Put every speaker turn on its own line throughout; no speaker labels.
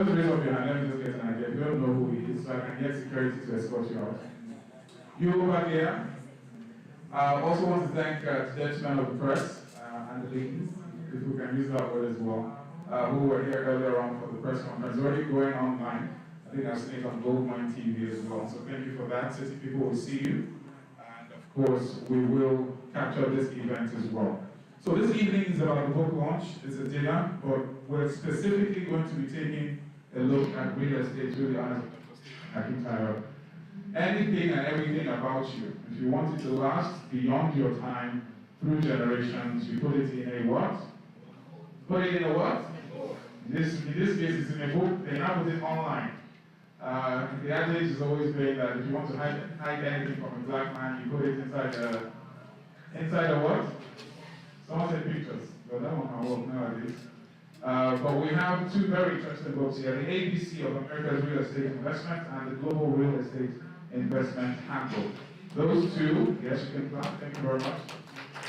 Just raise up your hand, let me just get an idea. If you don't know who he is, so I can get security to escort you out. You over here. I also want to thank the gentlemen of the press and the ladies, if we can use that word as well, who were here earlier on for the press conference. It's already going online. I think I've seen it on Goldmine TV as well. So thank you for that. City people will see you. And of course, we will capture this event as well. So this evening is about the book launch. It's a dinner, but we're specifically going to be taking a look at real estate through the eyes of Akintayo. Anything and everything about you. If you want it to last beyond your time, through generations, you put it in a what? Put it in a what? In this case, it's in a book. They now put it online. The adage is always been that if you want to hide anything from a black man, you put it inside a what? Someone said pictures, but that one can work nowadays. But we have two very interesting books here, the ABC of America's Real Estate Investment and the Global Real Estate Investment Handbook. Those two, yes, you can clap, thank you very much.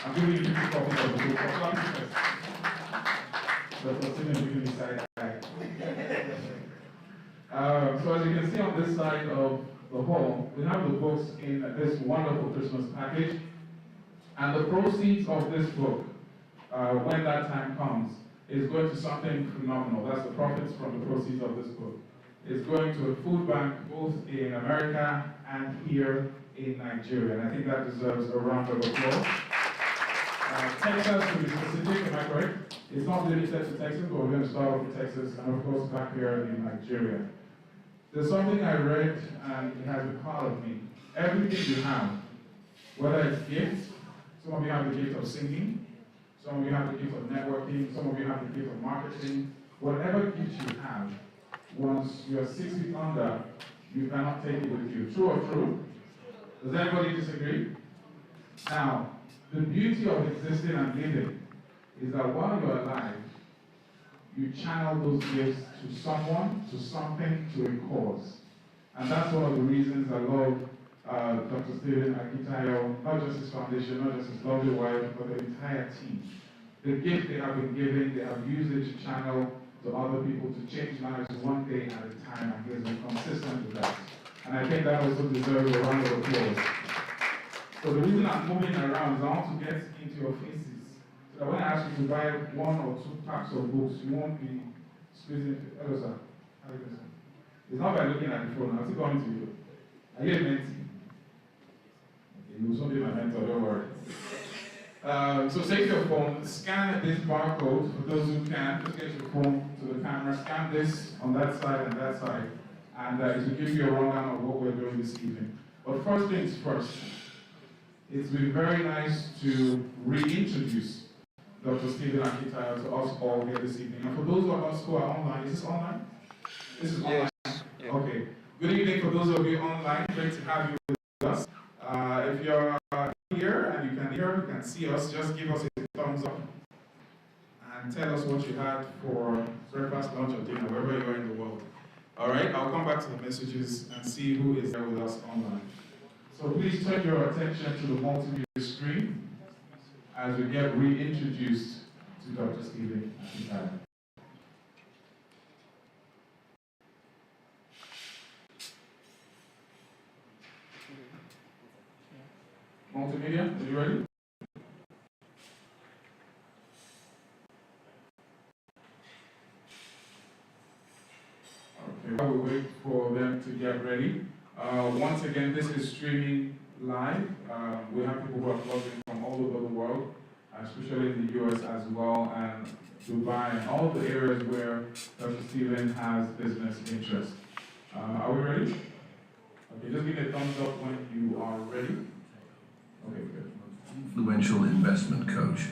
I'm giving you 50 copies of the book. That's giving me side eye. So as you can see on this side of the hall, we have the books in this wonderful Christmas package. And the proceeds of this book, when that time comes, is going to something phenomenal. That's the profits from the proceeds of this book. It's going to a food bank both in America and here in Nigeria. And I think that deserves a round of applause. Texas, to be specific, am I correct? It's not limited to Texas, but we're going to start off with Texas and of course back here in Nigeria. There's something I read and it has been part of me. Everything you have, whether it's gifts, some of you have the gift of singing, some of you have the gift of networking, some of you have the gift of marketing. Whatever gift you have, once you're 6 feet under, you cannot take it with you. True or true? Does anybody disagree? Now, the beauty of existing and living is that while you're alive, you channel those gifts to someone, to something, to a cause. And that's one of the reasons I love Dr. Stephen Akintayo, not just his foundation, not just his lovely wife, but the entire team. The gift they have been given, they have used it to channel to other people to change lives one day at a time, and he has been consistent with that. And I think that also deserves a round of applause. So the reason I'm moving around is I want to get into your faces. So that when I ask you to buy 1 or 2 packs of books, you won't be squeezing. Hello, sir. How are you doing, sir? It's not by looking at the phone. I'm still coming to you. Are you a mentee? Okay, you will soon be my mentor, don't worry. So take your phone, scan this barcode for those who can. Just get your phone to the camera, scan this on that side and that side, and it will give you a rundown of what we're doing this evening. But first things first, it's been very nice to reintroduce Dr. Stephen Akintayo to us all here this evening. And for those of us who are online, is this online? This is online? Yes. Yeah. Okay. Good evening for those of you online. Great to have you with us. If you're here and you can see us, just give us a thumbs up and tell us what you had for breakfast, lunch, or dinner, wherever you are in the world. All right, I'll come back to the messages and see who is there with us online. So please turn your attention to the multimedia screen as we get reintroduced to Dr. Stephen Akintayo. Multimedia, are you ready? Okay, while we wait for them to get ready, once again, this is streaming live. We have people who are watching from all over the world, especially in the US as well, and Dubai, and all the areas where Dr. Stephen has business interest. Are we ready? Okay, just give me a thumbs up when you are ready. Okay, good.
Influential investment coach.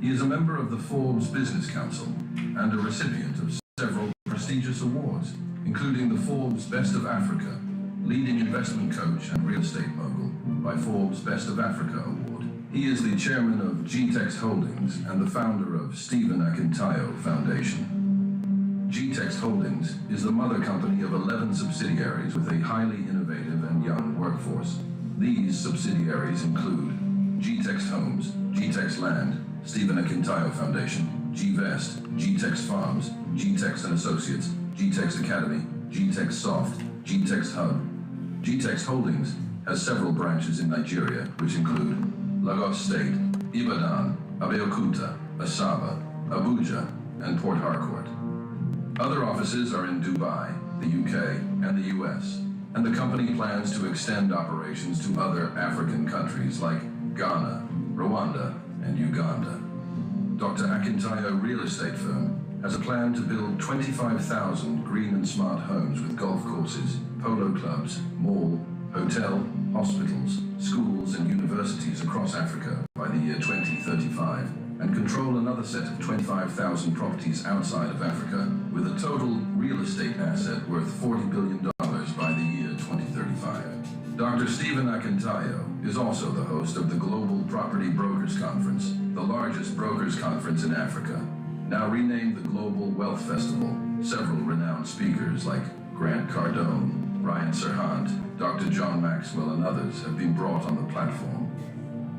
He is a member of the Forbes Business Council and a recipient of several prestigious awards, including the Forbes Best of Africa, Leading Investment Coach and Real Estate Mogul by Forbes Best of Africa Award. He is the chairman of GTEX Holdings and the founder of Stephen Akintayo Foundation. GTEX Holdings is the mother company of 11 subsidiaries with a highly innovative and young workforce. These subsidiaries include GTEX Homes, GTEX Land, Stephen Akintayo Foundation, GVest, GTEX Farms, GTEX and Associates, GTEx Academy, GTEx Soft, GTEx Hub. GTEx Holdings has several branches in Nigeria, which include Lagos State, Ibadan, Abeokuta, Asaba, Abuja, and Port Harcourt. Other offices are in Dubai, the UK, and the US, and the company plans to extend operations to other African countries like Ghana, Rwanda, and Uganda. Dr. Akintayo Real Estate Firm has a plan to build 25,000 green and smart homes with golf courses, polo clubs, mall, hotel, hospitals, schools, and universities across Africa by the year 2035, and control another set of 25,000 properties outside of Africa with a total real estate asset worth $40 billion by the year 2035. Dr. Stephen Akintayo is also the host of the Global Property Brokers Conference, the largest brokers conference in Africa, now renamed the Global Wealth Festival. Several renowned speakers like Grant Cardone, Ryan Serhant, Dr. John Maxwell, and others have been brought on the platform.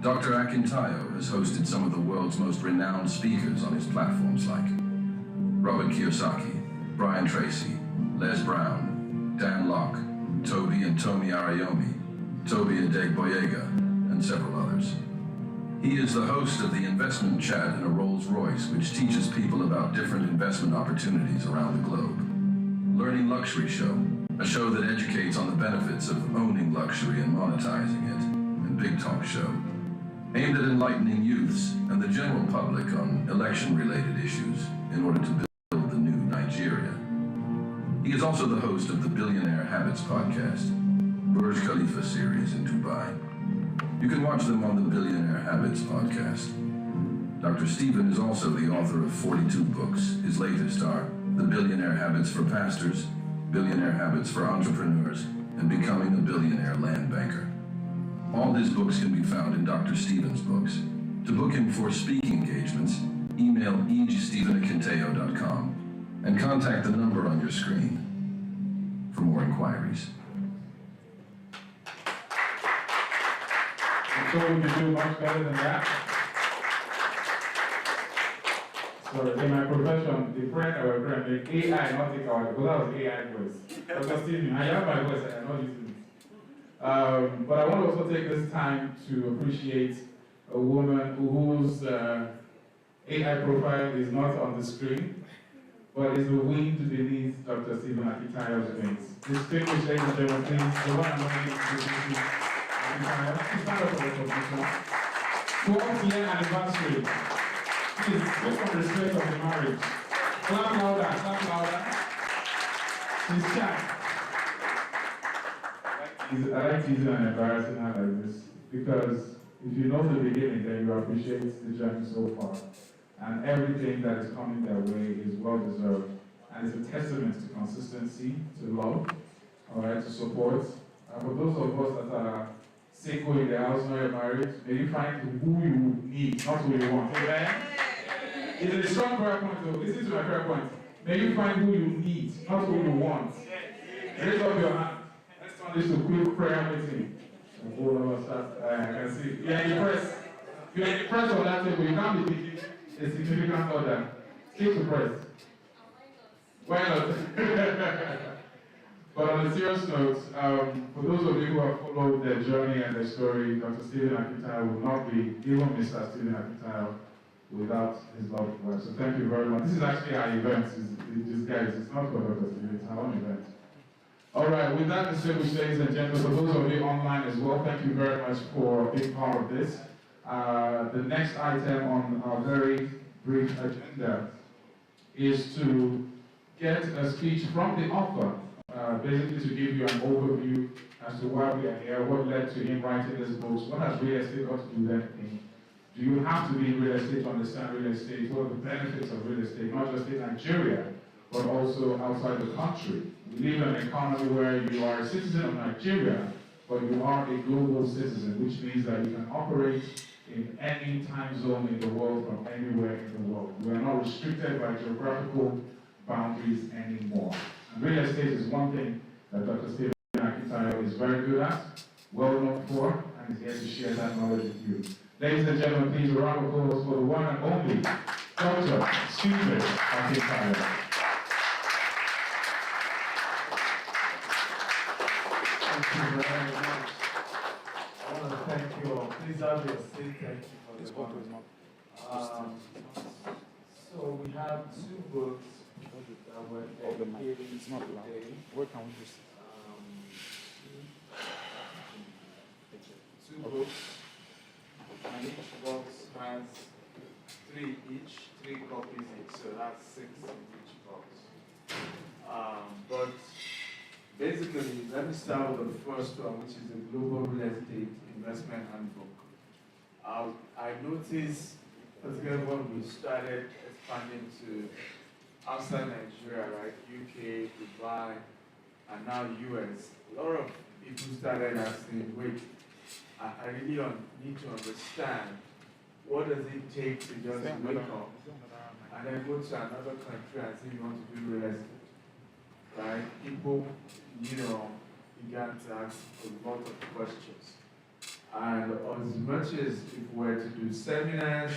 Dr. Akintayo has hosted some of the world's most renowned speakers on his platforms like Robert Kiyosaki, Brian Tracy, Les Brown, Dan Locke, Toby and Tomi Arayomi, Toby Adegboyega, and several others. He is the host of the Investment Chat in a Rolls-Royce, which teaches people about different investment opportunities around the globe. Learning Luxury Show, a show that educates on the benefits of owning luxury and monetizing it, and Big Talk Show, aimed at enlightening youths and the general public on election-related issues in order to build the new Nigeria. He is also the host of the Billionaire Habits podcast, Burj Khalifa series in Dubai. You can watch them on the Billionaire Habits podcast. Dr. Stephen is also the author of 42 books. His latest are The Billionaire Habits for Pastors, Billionaire Habits for Entrepreneurs, and Becoming a Billionaire Land Banker. All his books can be found in Dr. Stephen's books. To book him for speaking engagements, email egstephenakintayo.com and contact the number on your screen for more inquiries.
I'm sure we can do much better than that. So in my profession, the friend or a friend, the AI, not take our, because that was AI voice. Dr. Stephen, I have my voice, I am not using it. But I want to also take this time to appreciate a woman whose AI profile is not on the screen, but is the wind beneath Dr. Stephen Akintayo's wings. Distinguished ladies and gentlemen, please, the one and only Akintayo. Stand up for recognition. 12th-year anniversary. Please, look on the respect of the marriage. Clap louder, clap louder. She's shy. I like teasing and embarrassing her like this, because if you know the beginning, then you appreciate the journey so far. And everything that is coming their way is well deserved. And it's a testament to consistency, to love, all right, to support. For those of us that are single in the house, not yet married, may you find who you need, not who you want. Amen? It's a strong prayer point, though. Listen to my prayer point. May you find who you need, not who you want. Raise up your hand. Let's turn this to a quick prayer meeting. All of us, I can see. You're in the press. You're in the press on that table. You can't be thinking a significant order. Stick to press. Why not? But on a serious note, for those of you who have followed their journey and their story, Dr. Stephen Akintayo would not be even Mr. Stephen Akintayo without his loved wife. So thank you very much. This is actually our event. It's not for Dr. Stephen, it's our own event. All right, with that distinguished ladies and gentlemen, for those of you online as well, thank you very much for being part of this. The next item on our very brief agenda is to get a speech from the author, basically to give you an overview as to why we are here, what led to him writing this book, what has real estate got to do with anything. Do you have to be in real estate to understand real estate? What are the benefits of real estate, not just in Nigeria, but also outside the country? We live in an economy where you are a citizen of Nigeria, but you are a global citizen, which means that you can operate in any time zone in the world from anywhere in the world. We are not restricted by geographical boundaries anymore. And real estate is one thing that Dr. Stephen Akintayo is very good at, well known for, and is here to share that knowledge with you. Ladies and gentlemen, please a round of applause for the one and only Dr. Stephen Akintayo.
you very much. I want to thank you all. Please have your seat. Thank you for the honor. So we have two books that were dedicated today.
Where can we just?
Two books, and each box has three copies each, so that's 6 in each box. But basically, let me start with the first one, which is the Global Real Estate Investment Handbook. I noticed, particularly when we started expanding to outside Nigeria, right, UK, Dubai, and now US, a lot of people started asking, wait, I really need to understand what does it take to just wake up and then go to another country and say you want to do real estate, right? People, began to ask a lot of questions. And as much as if we were to do seminars,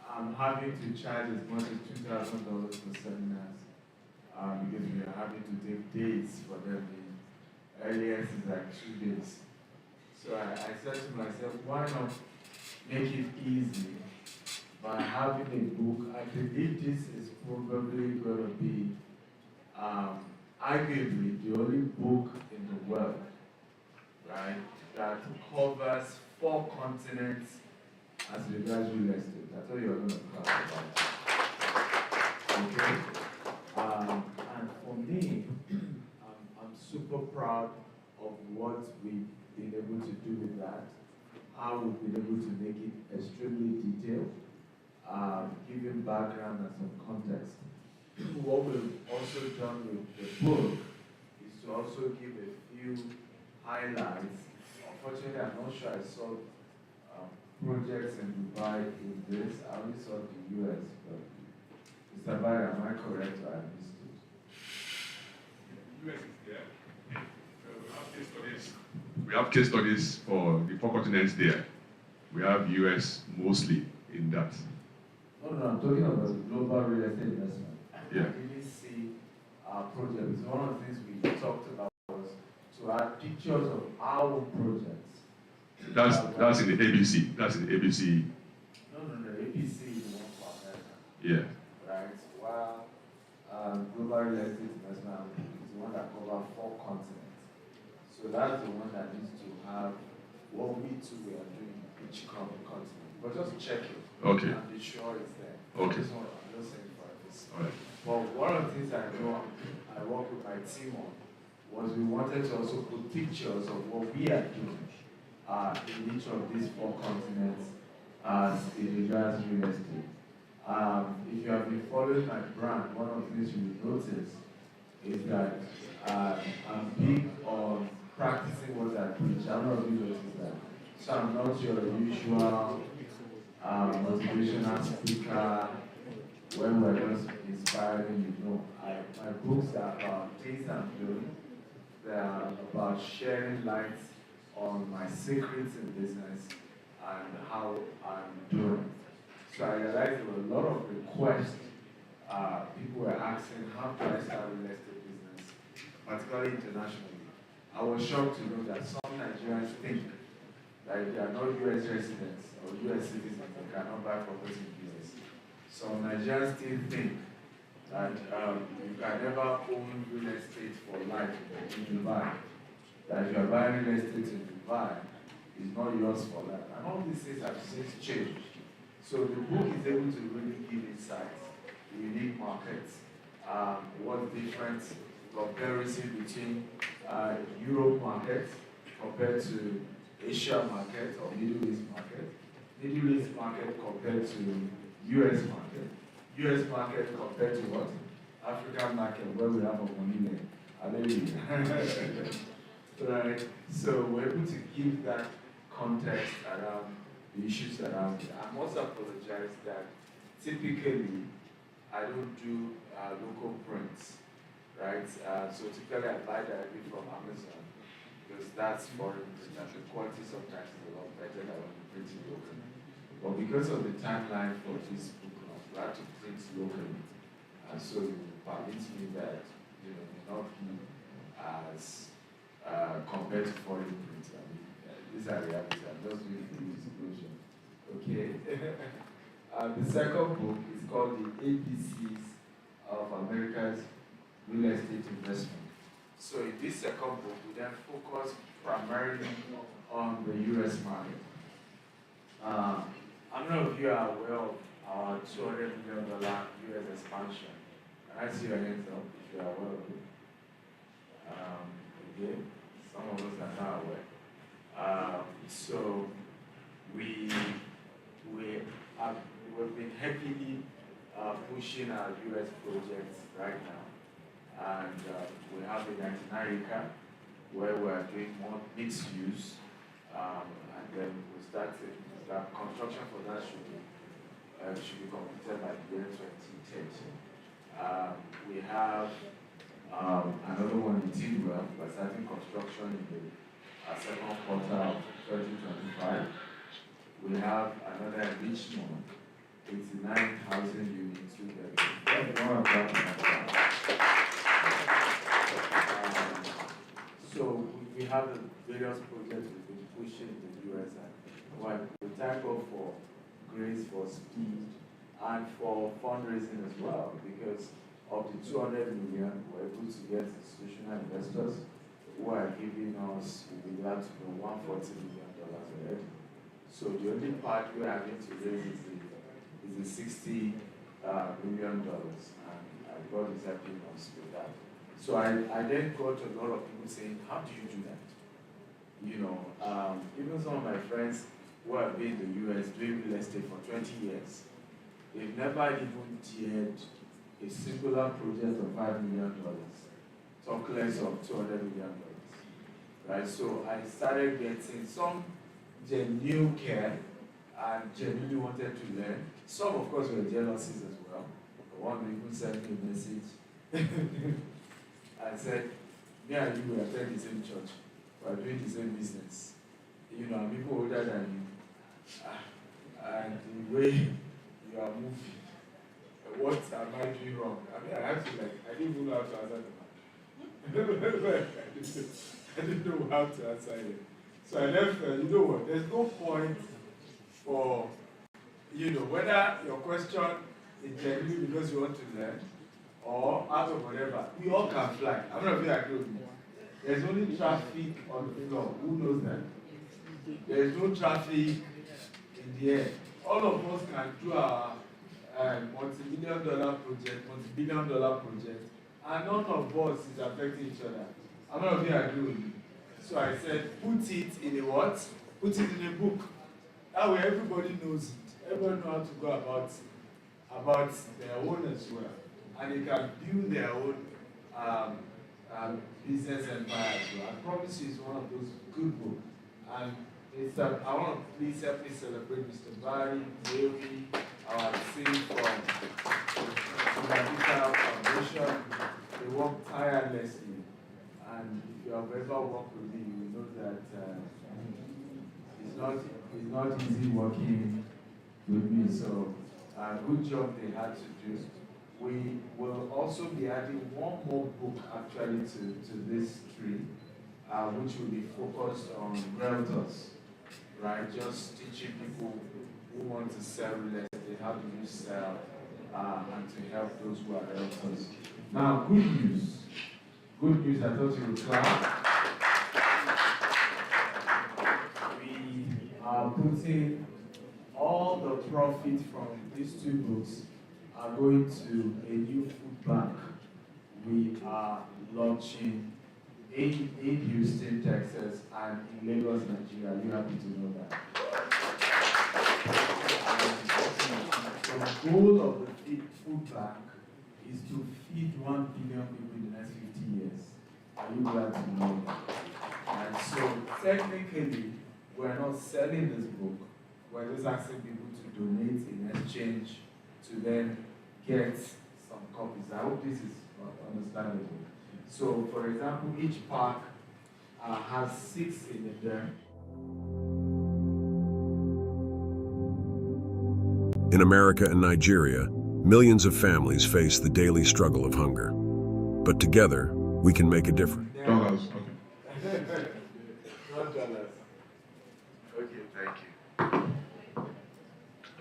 I'm having to charge as much as $2,000 for seminars because we are having to take days for them. The earliest is like 2 days. So I said to myself, why not make it easy by having a book? I believe this is probably going to be arguably the only book in the world, right, that covers 4 continents as regards real estate. That's what you're going to talk about. Okay? And for me, I'm super proud of what we've been able to do with that, how we've been able to make it extremely detailed, giving background and some context. What we've also done with the book is to also give a few highlights. Unfortunately, I'm not sure I saw projects in Dubai in this. I only saw the US, but Mr. Bayer, am I correct or I missed it?
The US is there. We have case studies. We have case studies for the 4 continents there. We have US mostly in that.
No, I'm talking about the global real estate investment.
Yeah.
I didn't see our projects. One of the things we talked about was to add pictures of our projects.
That's in the ABC. That's in the ABC.
No, ABC is the one for America.
Yeah.
Right? While global real estate investment is the one that covers 4 continents. So that's the one that needs to have what we too are doing in each continent. But just check it.
Okay.
And be sure it's there.
Okay.
I'm just saying for this.
All right.
But one of the things I know I work with my team on was we wanted to also put pictures of what we are doing in each of these 4 continents as it regards real estate. If you have been following my brand, one of the things you will notice is that I'm big on practicing what I preach. I don't know if you notice that. So I'm not your usual motivational speaker when we're just inspiring, my books are about things I'm doing. They are about sharing light on my secrets in business and how I'm doing. So I realized there were a lot of requests. People were asking, how do I start a real estate business, particularly internationally? I was shocked to know that some Nigerians think that if they are not US residents or US citizens, they cannot buy property in US. So Nigerians still think that you can never own real estate for life in Dubai. That if you are buying real estate in Dubai, it's not yours for life. And all these things have since changed. So the book is able to really give insights, the unique markets, what's different, comparison between Europe market compared to Asia market or Middle East market, Middle East market compared to US market, US market compared to what? African market, where we have a money there. Right. So we're able to give that context around the issues around it. I must apologize that typically I don't do local prints, right? So typically I buy directly from Amazon because that's foreign print and the quality sometimes is a lot better than when you print it locally. But because of the timeline for this book, we have to print locally, and so it permits me that may not be as compared compared to foreign print. I mean, these are realities. I'm just doing the disclosure. Okay. The second book is called The ABCs of America's Real Estate Investment. So in this second book, we then focus primarily on the U.S. market. How many of you are aware of our $200 million U.S. expansion? Can I see your hands up if you are aware of it? Okay, some of us are not aware. So we've been heavily pushing our U.S. projects right now, and we have a 99-acre where we are doing more mixed use, and then we start construction for that should be completed by the year 2030. We have another one in Tidwell. We're starting construction in the second quarter of 2025. We have another in Richmond, 89,000 units. So we have the various projects we've been pushing in the US, and we thank God for grace, for speed, and for fundraising as well, because of the 200 million, we're able to get institutional investors who are giving us, we'll be glad to know, $140 million already. So the only part we're having to raise is the $60 million, and God is helping us with that. So I then got a lot of people saying, how do you do that? You know, even some of my friends who have been in the US doing real estate for 20 years, they've never even dared a singular project of $5 million, talk less of $200 million, right? So I started getting some genuine care and genuinely wanted to learn. Some, of course, were jealousies as well. One even sent me a message and said, me and you will attend the same church, we are doing the same business. You know, I'm people older than you. And the way you are moving, what am I doing wrong? I mean, I have to I didn't even know how to answer the man. I didn't know how to answer it. So I left, you know what, there's no point for, you know, whether your question is genuinely because you want to learn or out of whatever, we all can fly. I'm not very agree with me. There's only traffic on the floor. Who knows that? There's no traffic in the air. All of us can do our multi-million dollar project, multi-billion dollar project, and none of us is affecting each other. I'm not very agree with me. So I said, put it in a what? Put it in a book. That way everybody knows it. Everybody knows how to go about their own as well. And they can build their own business empire as well. I promise you it's one of those good books. And it's, I want to please help me celebrate Mr. Barry, Mary, our team from the Akintayo Foundation. They work tirelessly. And if you have ever worked with me, you know that it's not easy working with me. So, good job they had to do. We will also be adding one more book actually to this tree, which will be focused on realtors, right? Just teaching people who want to sell real estate, how do you sell, and to help those who are realtors. Now, good news. Good news, I thought you would clap. We are putting all the profit from these two books are going to a new food bank we are launching in Houston, Texas, and in Lagos, Nigeria. Are you happy to know that? The goal of the food bank is to feed 1 billion people in the next 50 years. Are you glad to know that? And so technically, we're not selling this book. We're just asking people to donate in exchange to then get some copies. I hope this is understandable. So, for example, each pack has 6 in it there.
In America and Nigeria, millions of families face the daily struggle of hunger. But together, we can make a difference.
$. Okay.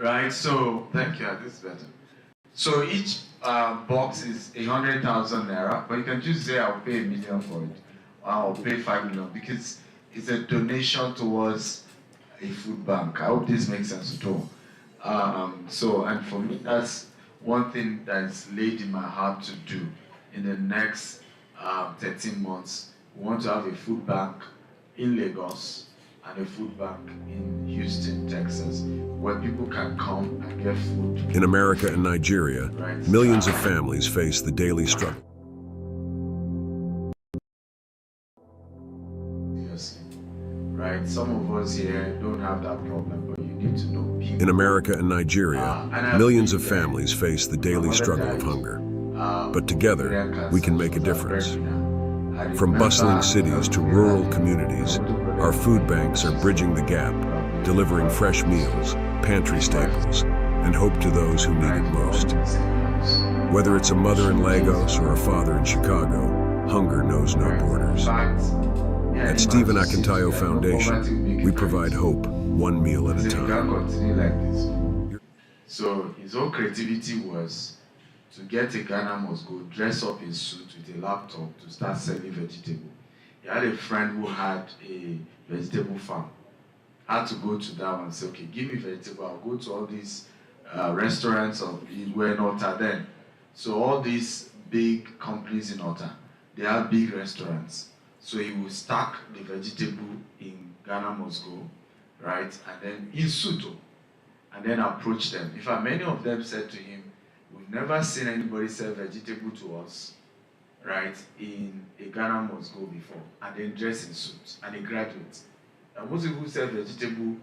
right? So, thank you, this is better. So each box is 100,000 naira, but you can just say I'll pay 1 million for it, or I'll pay 5 million, because it's a donation towards a food bank. I hope this makes sense at all. So, and for me, that's one thing that's laid in my heart to do in the next 13 months. We want to have a food bank in Lagos and a food bank in Houston, Texas, where people can come and get food.
In America and Nigeria, millions of families face the daily struggle.
Right, some of us here don't have that problem, but you need to know people.
In America and Nigeria, millions of families face the daily struggle of hunger. But together, we can make a difference. From bustling cities to rural communities, our food banks are bridging the gap, delivering fresh meals, pantry staples, and hope to those who need it most. Whether it's a mother in Lagos or a father in Chicago, hunger knows no borders. At Stephen Akintayo Foundation, we provide hope, one meal at a time.
So his whole creativity was to get a Ghana must go dress up in suit with a laptop to start selling vegetable. He had a friend who had a vegetable farm. I had to go to that one and say, okay, give me vegetable. I'll go to all these restaurants were in Ota then. So all these big companies in Ota, they have big restaurants. So he would stack the vegetable in Ghana must go, right? And then in Suto, and then approach them. In fact, many of them said to him, we've never seen anybody sell vegetable to us, right, in a Ghana must go before, and then dress in suits, and a graduate. And most people who sell vegetable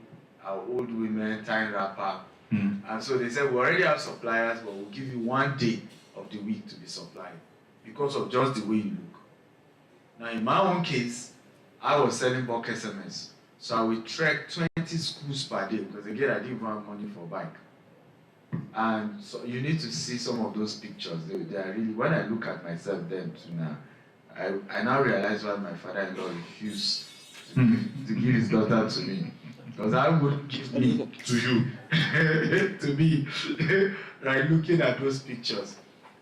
are old women tying wrapper. And so they said, we already have suppliers, but we'll give you 1 day of the week to be supplied because of just the way you look. Now, in my own case, I was selling bulk SMS. So I would trek 20 schools per day because, again, I didn't have money for bike. And so you need to see some of those pictures. They are really, when I look at myself then to now, I now realize why my father-in-law refused to give his daughter to me. Because I wouldn't give me to you, to me, right, looking at those pictures.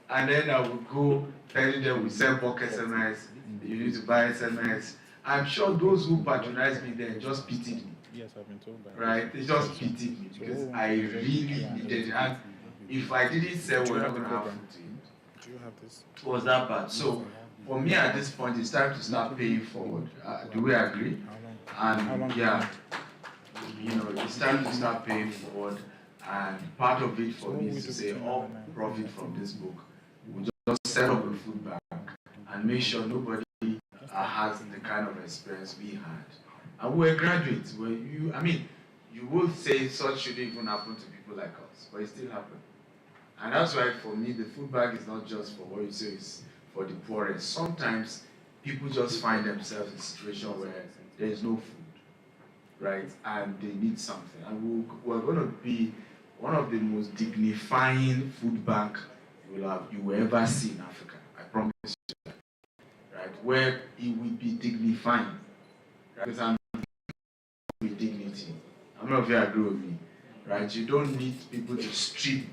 And then I would go telling them we sell bulk SMS, you need to buy SMS. I'm sure those who patronized me then just pitied me.
Yes, I've been told that.
Right? They just pitied me because I really needed it. And if I didn't sell, we're not going to have food to eat.
Do you have this?
It was that bad. So for me at this point, it's time to start paying forward. Do we agree? And yeah, you know, it's time to start paying forward. And part of it for me is to say all profit from this book, we just set up a food bank and make sure nobody has the kind of experience we had. And we're graduates. You would say such shouldn't even happen to people like us, but it still happened. And that's why for me, the food bank is not just for what you say is for the poorest. Sometimes people just find themselves in a situation where there is no food, right? And they need something. And we're going to be one of the most dignifying food bank you will ever see in Africa. I promise you that. Right? Where it will be dignifying. Right? Because I'm with dignity. How many of you agree with me? Right? You don't need people to strip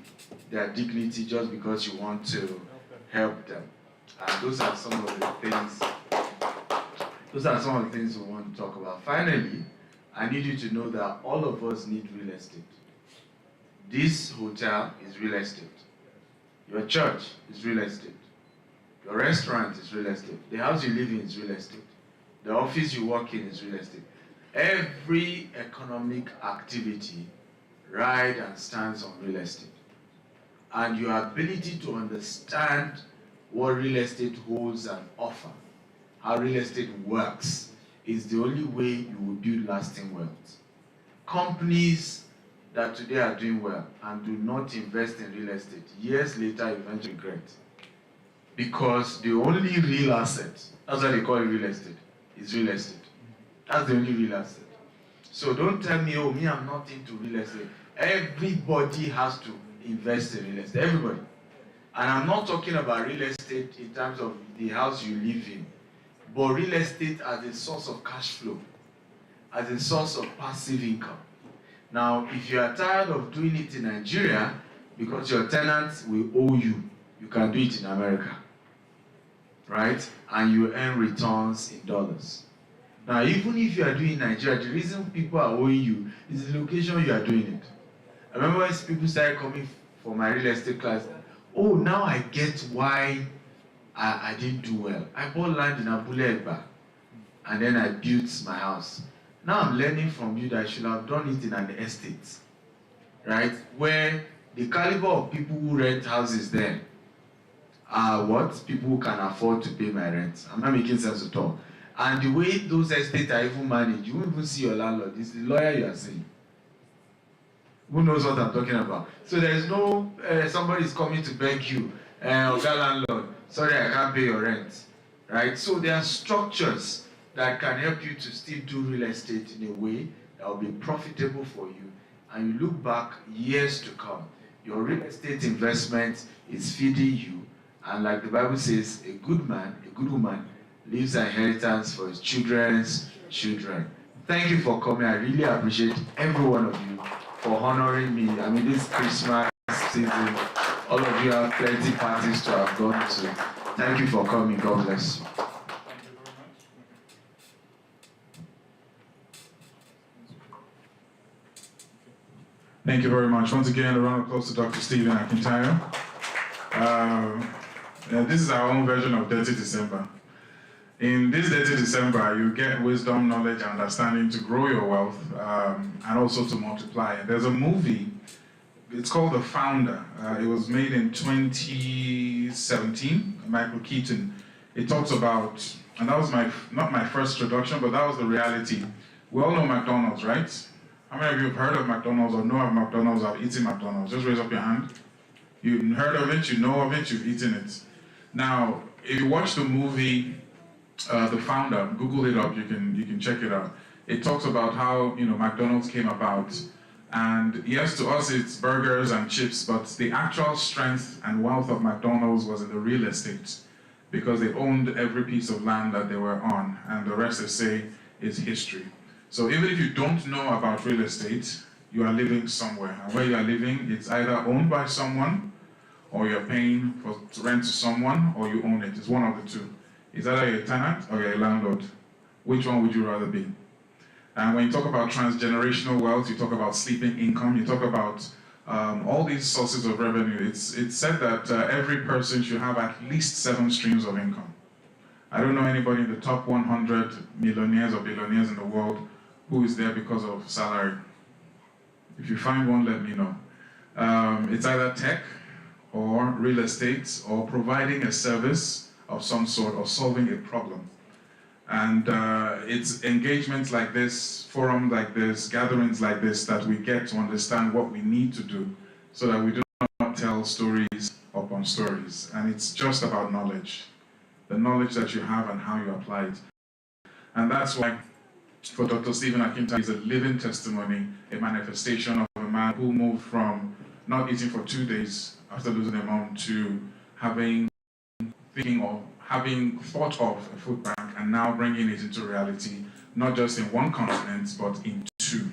their dignity just because you want to help them. And those are some of the things. Those are some of the things we want to talk about. Finally, I need you to know that all of us need real estate. This hotel is real estate. Your church is real estate. Your restaurant is real estate. The house you live in is real estate. The office you work in is real estate. Every economic activity rides and stands on real estate. And your ability to understand what real estate holds and offers, how real estate works, is the only way you will build lasting wealth. Companies that today are doing well and do not invest in real estate, years later eventually regret. Because the only real asset, that's why they call it real estate, is real estate. That's the only real asset. So don't tell me, oh, me, I'm not into real estate. Everybody has to invest in real estate, everybody. And I'm not talking about real estate in terms of the house you live in, but real estate as a source of cash flow, as a source of passive income. Now, if you are tired of doing it in Nigeria, because your tenants will owe you, you can do it in America, right? And you earn returns in dollars. Now, even if you are doing Nigeria, the reason people are owing you is the location you are doing it. I remember when people started coming for my real estate class, oh, now I get why I didn't do well. I bought land in Abule Egba, and then I built my house. Now I'm learning from you that I should have done it in an estate, right? Where the caliber of people who rent houses there are what? People who can afford to pay my rent. I'm not making sense at all. And the way those estates are even managed, you won't even see your landlord. It's the lawyer you are seeing. Who knows what I'm talking about? So there's no, somebody is coming to beg you, Oga landlord, sorry, I can't pay your rent, right? So there are structures that can help you to still do real estate in a way that will be profitable for you. And you look back years to come, your real estate investment is feeding you. And like the Bible says, a good man, a good woman, leaves an inheritance for his children's children. Thank you for coming. I really appreciate every one of you for honoring me. I mean, this Christmas season, all of you have plenty parties to have gone to. Thank you for coming. God bless you.
Thank you very much. Once again, a round of applause to Dr. Stephen Akintayo. This is our own version of Dirty December. In this Dirty December, you get wisdom, knowledge, and understanding to grow your wealth and also to multiply. There's a movie, it's called The Founder. It was made in 2017, Michael Keaton. It talks about, and that was not my first introduction, but that was the reality. We all know McDonald's, right? How many of you have heard of McDonald's or know of McDonald's or have eaten McDonald's? Just raise up your hand. You've heard of it, you know of it, you've eaten it. Now, if you watch the movie, The Founder, Google it up, you can check it out. It talks about how McDonald's came about. And yes, to us it's burgers and chips, but the actual strength and wealth of McDonald's was in the real estate, because they owned every piece of land that they were on, and the rest, they say, is history. So even if you don't know about real estate, you are living somewhere. And where you are living, it's either owned by someone, or you're paying for rent to someone, or you own it. It's one of the two. It's either you're a tenant or you're a landlord. Which one would you rather be? And when you talk about transgenerational wealth, you talk about sleeping income, you talk about all these sources of revenue. It's said that every person should have at least 7 streams of income. I don't know anybody in the top 100 millionaires or billionaires in the world who is there because of salary. If you find one, let me know. It's either tech or real estate or providing a service of some sort or solving a problem. And it's engagements like this, forums like this, gatherings like this that we get to understand what we need to do so that we do not tell stories upon stories. And it's just about knowledge, the knowledge that you have and how you apply it. And that's why for Dr. Stephen Akintayo is a living testimony, a manifestation of a man who moved from not eating for 2 days after losing a mom to having thought of a food bank and now bringing it into reality, not just in one continent, but in 2.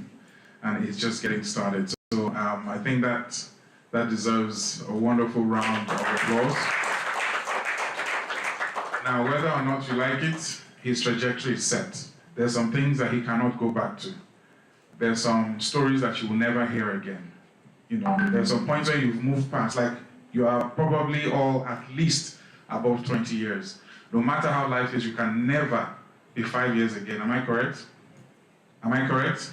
And it's just getting started. So I think that deserves a wonderful round of applause. Now, whether or not you like it, his trajectory is set. There's some things that he cannot go back to. There's some stories that you will never hear again. There's some points where you've moved past, like you are probably all at least above 20 years. No matter how life is, you can never be 5 years again. Am I correct? Am I correct?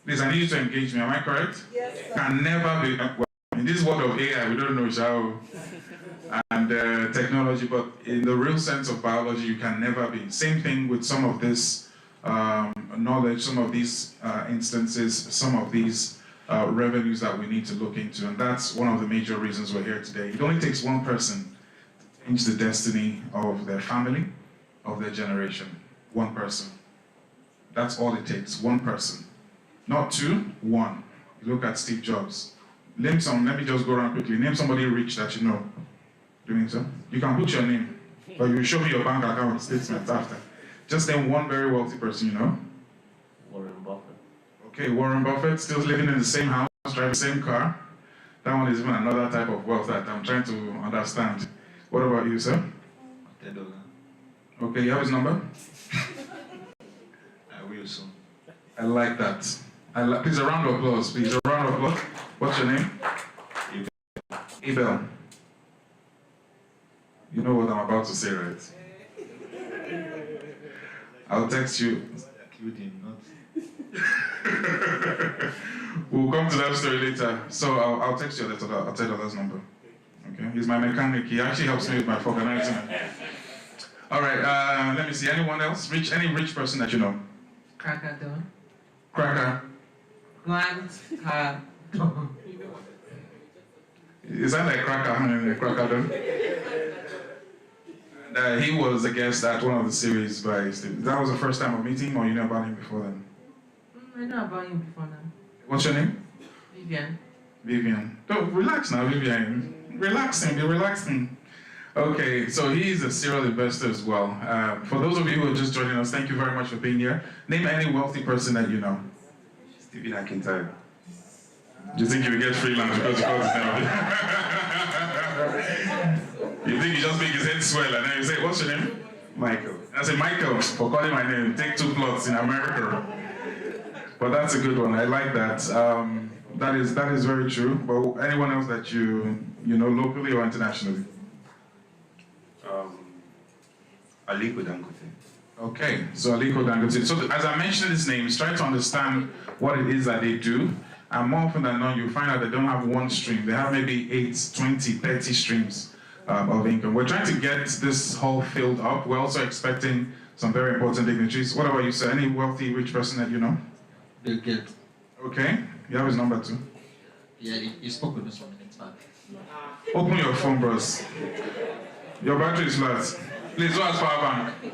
Please, I need you to engage me. Am I correct?
Yes, sir.
Can never be. Well, in this world of AI, we don't know how and technology, but in the real sense of biology, you can never be. Same thing with some of this knowledge, some of these instances, some of these revenues that we need to look into. And that's one of the major reasons we're here today. It only takes one person to change the destiny of their family, of their generation. One person. That's all it takes, one person. Not 2, 1. You look at Steve Jobs. Name some, let me just go around quickly. Name somebody rich that you know. Doing so? You can put your name, but you show me your bank account statement after. Just name one very wealthy person you know.
Warren Buffett.
Okay, Warren Buffett, still living in the same house, driving the same car. That one is even another type of wealth that I'm trying to understand. What about you, sir?
$10.
Okay, you have his number?
I will soon.
I like that. Please, a round of applause, please. A round of applause. What's your name? Abel. You know what I'm about to say, right? I'll text you.
You did not.
We'll come to that story later. So I'll text you later. I'll tell you that's number. Okay? He's my mechanic. He actually helps me with my organizing. All right. Let me see. Anyone else? Any rich person that you know?
Cracker done.
Cracker.
Grant her done.
Is that like Cracker? Cracker done? He was a guest at one of the series by Steve. That was the first time of meeting him, or you know about him before then?
I know about him before now.
What's your name?
Vivian.
Vivian. Don't relax now, Vivian. Relaxing, be relaxing. Okay, so he's a serial investor as well. For those of you who are just joining us, thank you very much for being here. Name any wealthy person that you know.
Stephen Akintayo.
Do you think you will get freelance because you call his name? You think you just make his head swell and then you say, what's your name?
Michael.
I say, Michael, for calling my name, take 2 plots in America. But that's a good one, I like that. That is very true. But anyone else that you know locally or internationally?
Aliko Dangote.
Okay, so Aliko Dangote. So as I mentioned his names, try to understand what it is that they do. And more often than not, you find out they don't have one stream. They have maybe 8, 20, 30 streams of income. We're trying to get this hall filled up. We're also expecting some very important dignitaries. What about you, sir? Any wealthy, rich person that you know?
Bill Gates.
Okay, you have his number too.
Yeah, he spoke with me some minutes back.
Open your phone, bros. Your battery is flat. Please don't ask power bank.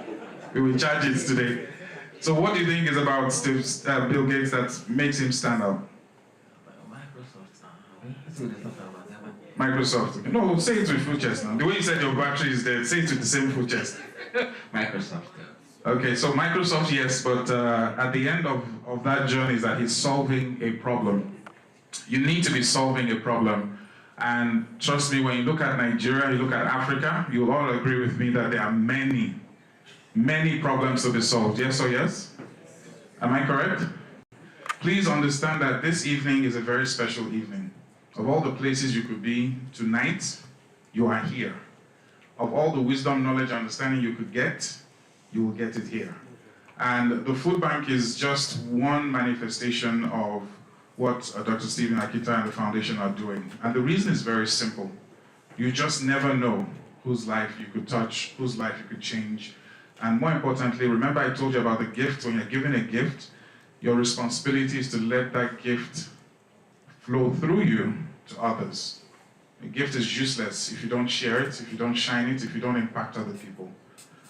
We will charge it today. So what do you think is about Bill Gates that makes him stand out? Microsoft. No, say it with full chest now. The way you said your battery is there, say it with the same full chest.
Microsoft.
Okay, so Microsoft, yes, but at the end of that journey is that he's solving a problem. You need to be solving a problem. And trust me, when you look at Nigeria, you look at Africa, you'll all agree with me that there are many, many problems to be solved. Yes or yes? Am I correct? Please understand that this evening is a very special evening. Of all the places you could be tonight, you are here. Of all the wisdom, knowledge, understanding you could get, you will get it here. And the food bank is just one manifestation of what Dr. Stephen Akintayo and the foundation are doing. And the reason is very simple. You just never know whose life you could touch, whose life you could change. And more importantly, remember I told you about the gift. When you're given a gift, your responsibility is to let that gift flow through you to others. A gift is useless if you don't share it, if you don't shine it, if you don't impact other people.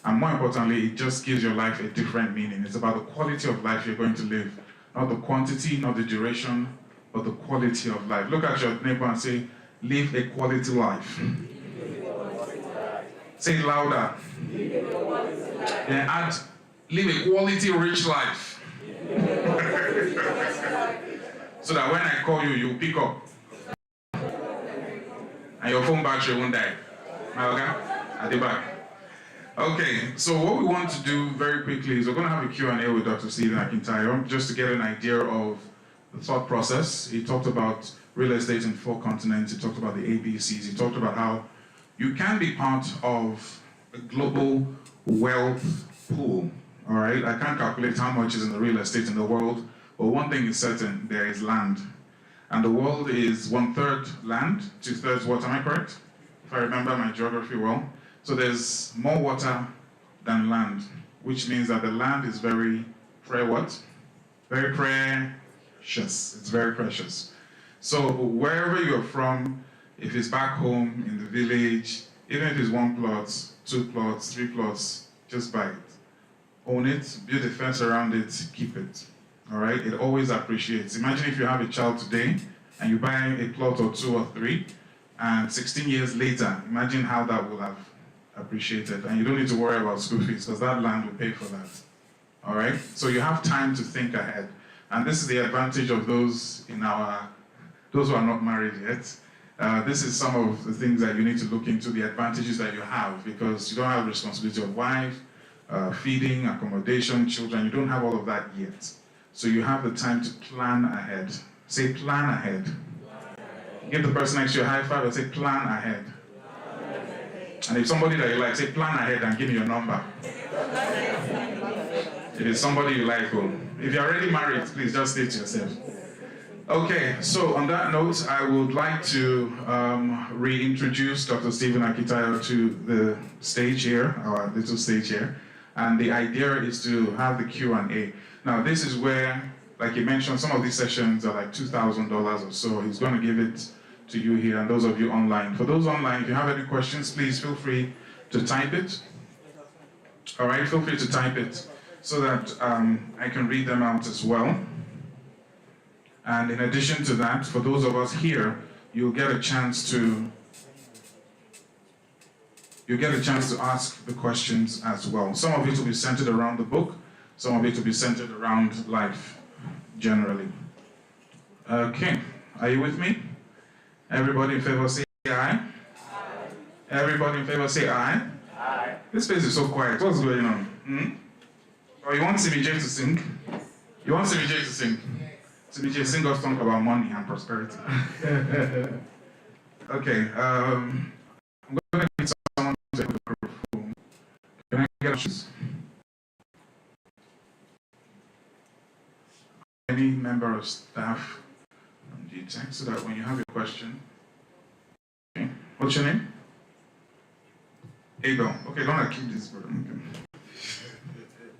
And more importantly, it just gives your life a different meaning. It's about the quality of life you're going to live. Not the quantity, not the duration, but the quality of life. Look at your neighbor and say, live a quality life. Say it louder. Then add, live a quality rich life. So that when I call you, you pick up. And your phone battery won't die. Okay? At the back. Okay, so what we want to do very quickly is we're going to have a Q&A with Dr. Stephen Akintayo, just to get an idea of the thought process. He talked about real estate in 4 continents. He talked about the ABCs. He talked about how you can be part of a global wealth pool, all right? I can't calculate how much is in the real estate in the world, but one thing is certain, there is land. And the world is 1/3 land, 2/3 water, am I correct? If I remember my geography well. So there's more water than land, which means that the land is very, Very precious. It's very precious. So wherever you're from, if it's back home, in the village, even if it's 1 plot, 2 plots, 3 plots, just buy it. Own it, build a fence around it, keep it. All right? It always appreciates. Imagine if you have a child today, and you buy a plot or 2 or 3, and 16 years later, imagine how that will have appreciated. And you don't need to worry about school fees, because that land will pay for that. All right? So you have time to think ahead. And this is the advantage of those who are not married yet. This is some of the things that you need to look into, the advantages that you have, because you don't have the responsibility of wife, feeding, accommodation, children. You don't have all of that yet. So you have the time to plan ahead. Say, plan ahead. Give the person next to you a high five and say, plan ahead. And if somebody that you like, say, plan ahead and give me your number. If it's somebody you like, oh, if you're already married, please just stay to yourself. Okay, so on that note, I would like to reintroduce Dr. Stephen Akintayo to the stage here, our little stage here. And the idea is to have the Q&A. Now, this is where, like you mentioned, some of these sessions are like $2,000 or so. He's going to give it to you here, and those of you online. For those online, if you have any questions, please feel free to type it. All right, feel free to type it so that I can read them out as well. And in addition to that, for those of us here, you'll get a chance to ask the questions as well. Some of it will be centered around the book, some of it will be centered around life generally. Okay, are you with me? Everybody in favor say aye. Aye. Everybody in favor say aye. Aye. This place is so quiet. What's going on? Oh, you want CBJ to sing? Yes. You want CBJ to sing? Yes. CBJ, sing us song about money and prosperity. Okay. I'm going to need someone to take the microphone. Can I get a shoes? Any member of staff on GTech, so that when you have a question. Okay. What's your name? Abel. Okay, don't keep this, brother.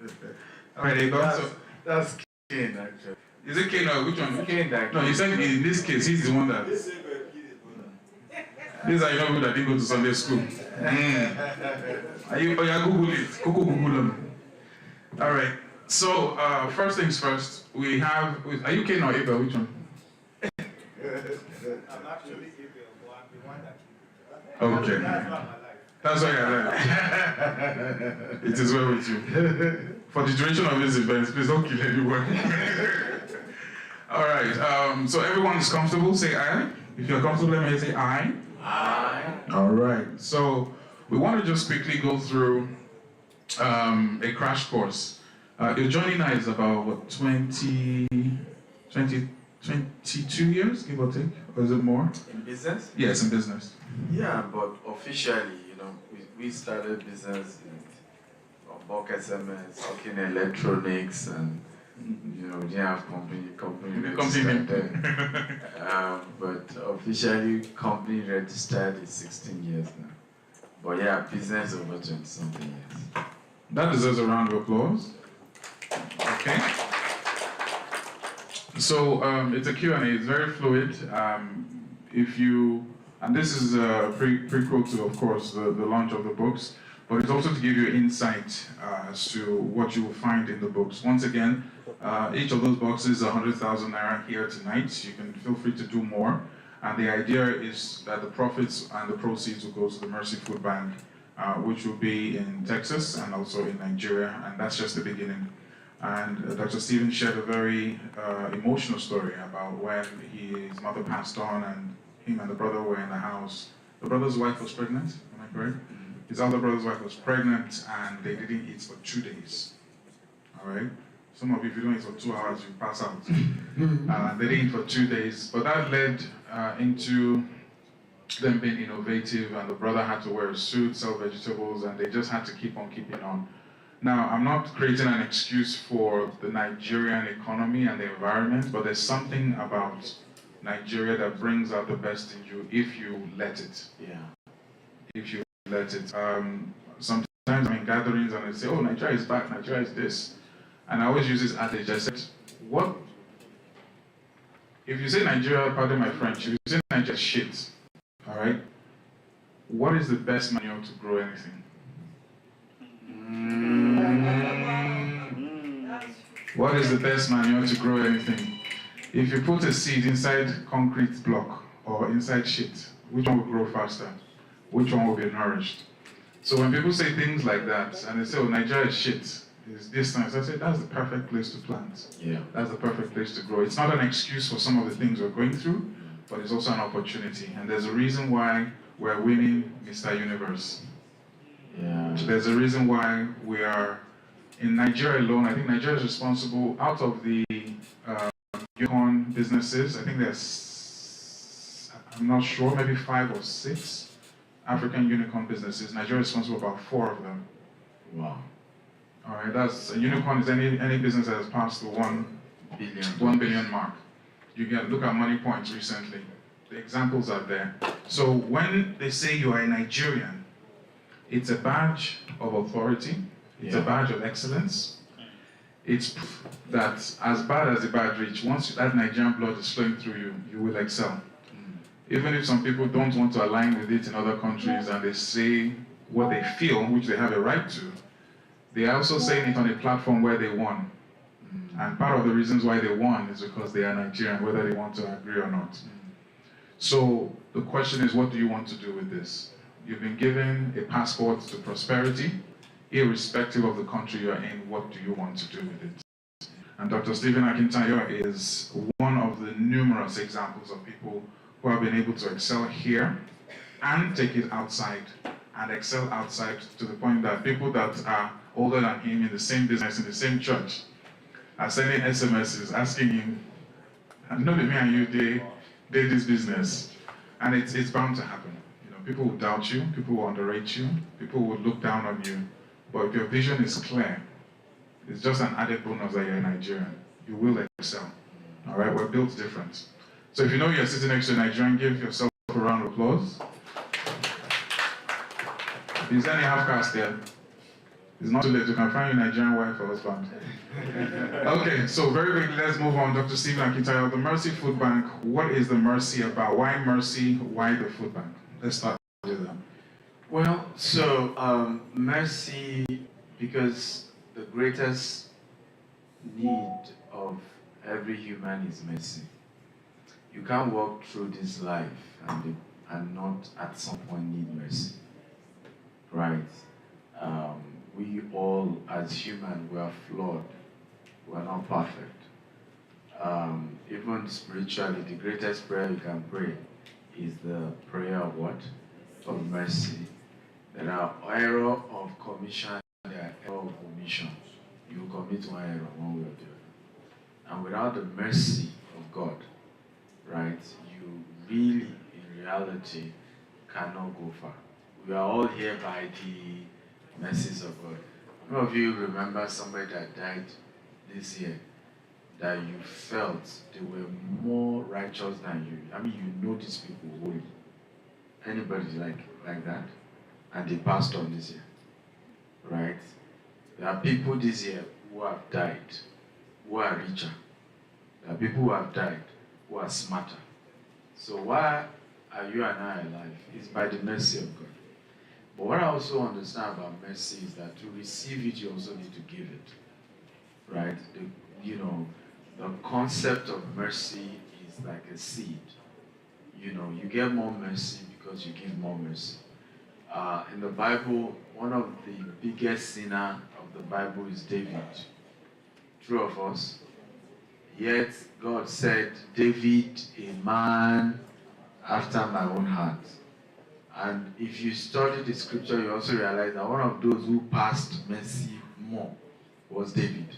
Okay. All right, Abel.
That's Kane, actually.
Is it Kane or which one?
Kane,
No, you said in this case, he's the one that. These are you know people that didn't go to Sunday school. Are you Google it? Google them. All right. So first things first, we have. Are you Kane or Abel? Which one?
I'm actually Abel, but I'm the one that.
Okay. That's why you're alive. It is well with you. For the duration of this event, please don't kill anyone. All right. So everyone is comfortable. Say aye. If you're comfortable, let me say aye. Aye. All right. So we want to just quickly go through a crash course. Your journey now is about what, 22 years, give or take, or is it more?
In business?
Yes, in business.
Yeah, but officially, we started business in bulk SMS, talking electronics, and we didn't have company registered. But officially, company registered is 16 years now. But yeah, business over 20-something years.
That deserves a round of applause. Okay. So it's a Q&A. It's very fluid. And this is a prequel to, of course, the launch of the books, but it's also to give you insight as to what you will find in the books. Once again, each of those boxes is 100,000 naira here tonight. You can feel free to do more. And the idea is that the profits and the proceeds will go to the Mercy Food Bank, which will be in Texas and also in Nigeria, and that's just the beginning. And Dr. Stephen shared a very emotional story about when his mother passed on and him and the brother were in the house. The brother's wife was pregnant, am I correct? His other brother's wife was pregnant and they didn't eat for 2 days. All right? Some of you, if you don't eat for 2 hours, you pass out. They didn't eat for 2 days. But that led into them being innovative, and the brother had to wear a suit, sell vegetables, and they just had to keep on keeping on. Now, I'm not creating an excuse for the Nigerian economy and the environment, but there's something about Nigeria that brings out the best in you if you let it.
Yeah.
If you let it. Sometimes I'm in gatherings and they say, oh, Nigeria is back, Nigeria is this. And I always use this adage. I said, what? If you say Nigeria, pardon my French, if you say Nigeria is shit, all right, what is the best manual to grow anything? What is the best manual to grow anything? If you put a seed inside concrete block or inside shit, which one will grow faster? Which one will be nourished? So when people say things like that, and they say, oh, Nigeria is shit, is distance. I said, that's the perfect place to plant.
Yeah.
That's the perfect place to grow. It's not an excuse for some of the things we're going through, but it's also an opportunity. And there's a reason why we're winning Mr. Universe.
Yeah.
There's a reason why we are in Nigeria alone. I think Nigeria is responsible, out of the unicorn businesses, I think there's, I'm not sure, maybe 5 or 6 African unicorn businesses. Nigeria is responsible for about 4 of them.
Wow.
All right, that's a unicorn is any business that has passed the 1 billion mark. You can look at Money Points recently. The examples are there. So when they say you are a Nigerian, it's a badge of authority. It's a badge of excellence. It's proof that as bad as the bad rich, once that Nigerian blood is flowing through you, you will excel. Even if some people don't want to align with it in other countries and they say what they feel, which they have a right to, they are also saying it on a platform where they won. And part of the reasons why they won is because they are Nigerian, whether they want to agree or not. So the question is, what do you want to do with this? You've been given a passport to prosperity. Irrespective of the country you're in, what do you want to do with it? And Dr. Stephen Akintayo is one of the numerous examples of people who have been able to excel here and take it outside, and excel outside to the point that people that are older than him in the same business, in the same church, are sending SMSs asking him, "No, me and you, they this business." And it's bound to happen. You know, people will doubt you, people will underrate you, people will look down on you. But if your vision is clear, it's just an added bonus that you're a Nigerian. You will excel. All right, we're built different. So if you know you're sitting next to a Nigerian, give yourself a round of applause. Is there any half-caste there? It's not too late. You can find your Nigerian wife or husband. Okay, so very quickly, let's move on. Dr. Stephen Akintayo, the Mercy Food Bank. What is the Mercy about? Why Mercy? Why the food bank? Let's start with that.
Well, so mercy, because the greatest need of every human is mercy. You can't walk through this life and not at some point need mercy, right? We all, as humans, we are flawed. We are not perfect. Even spiritually, the greatest prayer you can pray is the prayer of what? Of mercy. There are error of commission, there are error of omission. You commit one error, one way or the other. And without the mercy of God, right, you really, in reality, cannot go far. We are all here by the mercies of God. How many of you remember somebody that died this year that you felt they were more righteous than you? I mean, you know these people holy. Anybody like that? And they passed on this year, right? There are people this year who have died, who are richer. There are people who have died, who are smarter. So why are you and I alive? It's by the mercy of God. But what I also understand about mercy is that to receive it, you also need to give it, right? The concept of mercy is like a seed. You know, you get more mercy because you give more mercy. In the Bible, one of the biggest sinner of the Bible is David. True of us. Yet God said, David, a man after my own heart. And if you study the scripture, you also realize that one of those who passed mercy more was David.